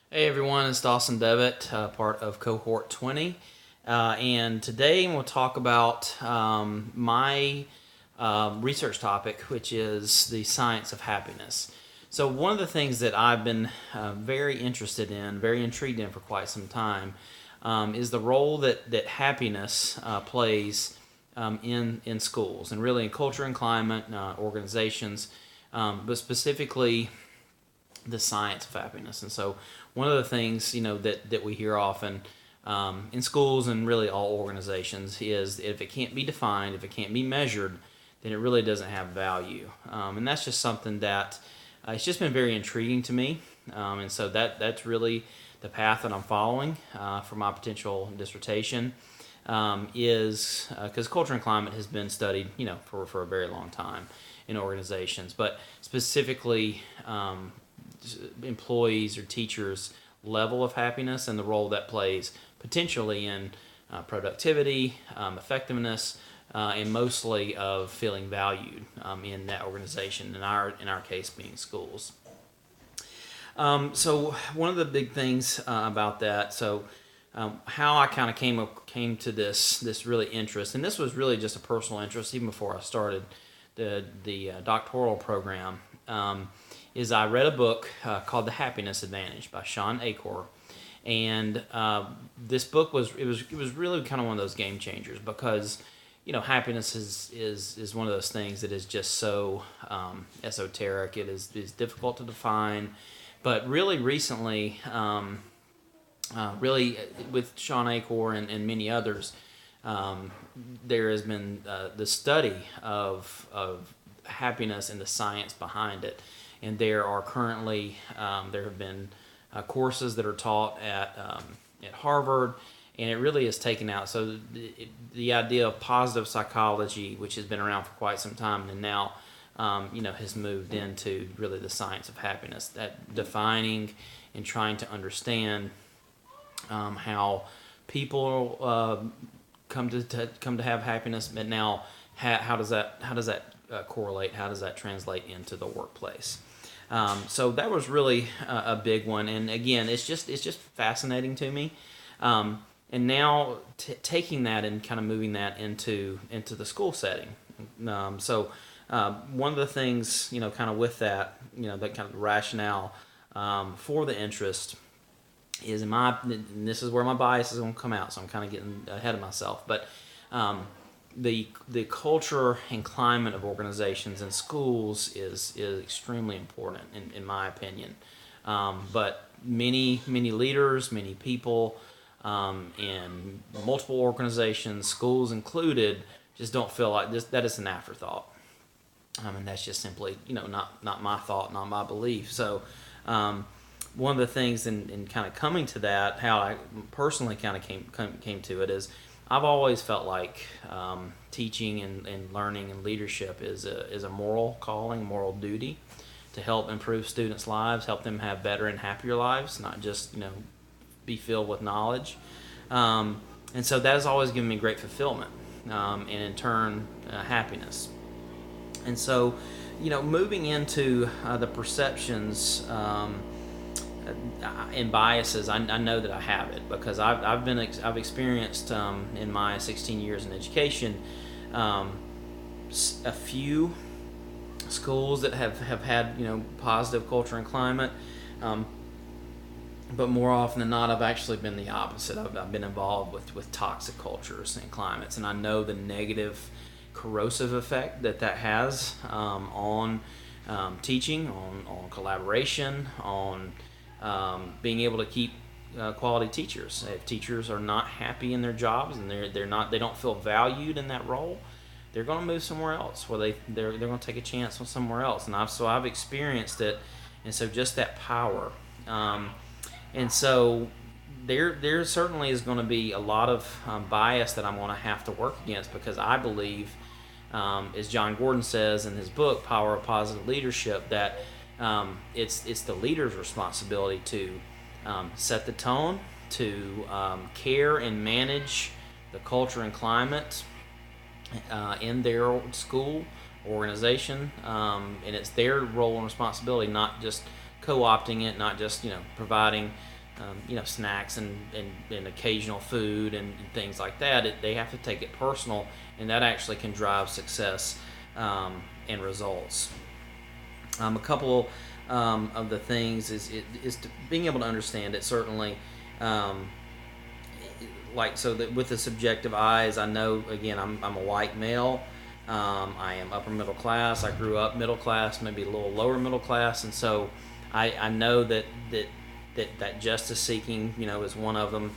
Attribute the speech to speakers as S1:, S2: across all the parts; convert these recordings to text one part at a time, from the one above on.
S1: Hey everyone, it's Dawson Devitt, part of cohort 20. And today we'll talk about my research topic, which is the science of happiness. So, one of the things that I've been very interested in, very intrigued in for quite some time, is the role that happiness plays in schools and really in culture and climate organizations, but specifically the science of happiness. And so one of the things that we hear often in schools and really all organizations is if it can't be defined, if it can't be measured, then it really doesn't have value. And that's just something that it's just been very intriguing to me. And so that's really the path that I'm following for my potential dissertation. Is because culture and climate has been studied, for a very long time in organizations, but specifically employees or teachers' level of happiness and the role that plays potentially in productivity, effectiveness, and mostly of feeling valued in that organization. In our case, being schools. So one of the big things about that. So how I kind of came to this really interest, and this was really just a personal interest even before I started the doctoral program. Is I read a book called The Happiness Advantage by Sean Achor, and this book was really kind of one of those game changers because happiness is one of those things that is just so esoteric. It is difficult to define, but really recently, really with Sean Achor and many others, there has been the study of happiness and the science behind it. And there are currently there have been courses that are taught at Harvard, and it really is taken out. So the idea of positive psychology, which has been around for quite some time, and now has moved into really the science of happiness, that defining and trying to understand how people come to have happiness, but now how does that correlate? How does that translate into the workplace? So that was really a big one, and again, it's just fascinating to me. And now taking that and kind of moving that into the school setting. So one of the things, kind of with that, that kind of rationale for the interest is and this is where my bias is going to come out. So I'm kind of getting ahead of myself, but the culture and climate of organizations and schools is extremely important in my opinion. But many leaders, many people in multiple organizations, schools included, just don't feel like this. That is an afterthought, and that's just simply not my thought, not my belief. So. One of the things in kind of coming to that, how I personally kind of came to it is, I've always felt like teaching and learning and leadership is a moral calling, moral duty to help improve students' lives, help them have better and happier lives, not just be filled with knowledge. And so that has always given me great fulfillment, and in turn happiness. And so, moving into the perceptions. And biases, I know that I have it because I've experienced in my 16 years in education a few schools that have had positive culture and climate, but more often than not I've actually been the opposite. I've been involved with toxic cultures and climates, and I know the negative corrosive effect that has on teaching, on collaboration, on being able to keep quality teachers. If teachers are not happy in their jobs and they don't feel valued in that role, they're going to move somewhere else. Where they're going to take a chance on somewhere else. And I've experienced it, and so just that power. And so there certainly is going to be a lot of bias that I'm going to have to work against, because I believe, as John Gordon says in his book Power of Positive Leadership, that it's the leader's responsibility to set the tone, to care and manage the culture and climate in their school organization, and it's their role and responsibility, not just co-opting it, not just providing snacks and occasional food and things like that. They have to take it personal, and that actually can drive success and results. A couple of the things is to being able to understand it. Certainly, so that with the subjective eyes, I know again I'm a white male. I am upper middle class. I grew up middle class, maybe a little lower middle class, and so I know that justice seeking, is one of them,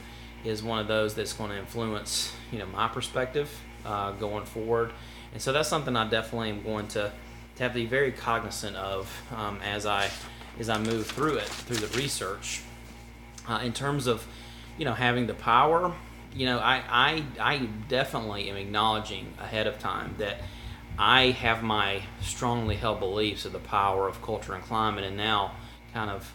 S1: is one of those that's going to influence, my perspective going forward. And so that's something I definitely am going to have to be very cognizant of as I move through the research. In terms of, having the power, I definitely am acknowledging ahead of time that I have my strongly held beliefs of the power of culture and climate, and now kind of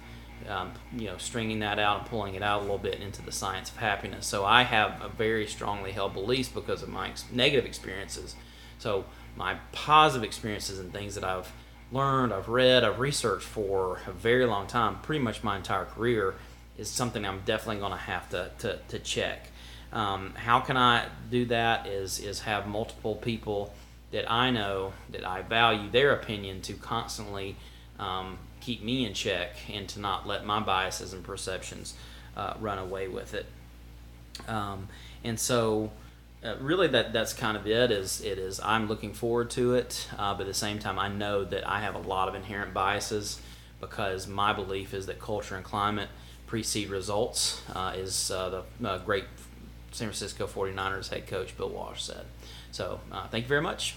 S1: stringing that out and pulling it out a little bit into the science of happiness. So I have a very strongly held beliefs because of my negative experiences. So my positive experiences and things that I've learned, I've read, I've researched for a very long time, pretty much my entire career, is something I'm definitely going to have to check. How can I do that is have multiple people that I know that I value their opinion to constantly keep me in check and to not let my biases and perceptions run away with it. And so really that's kind of it is I'm looking forward to it, but at the same time I know that I have a lot of inherent biases because my belief is that culture and climate precede results, is the great San Francisco 49ers head coach Bill Walsh said. So thank you very much.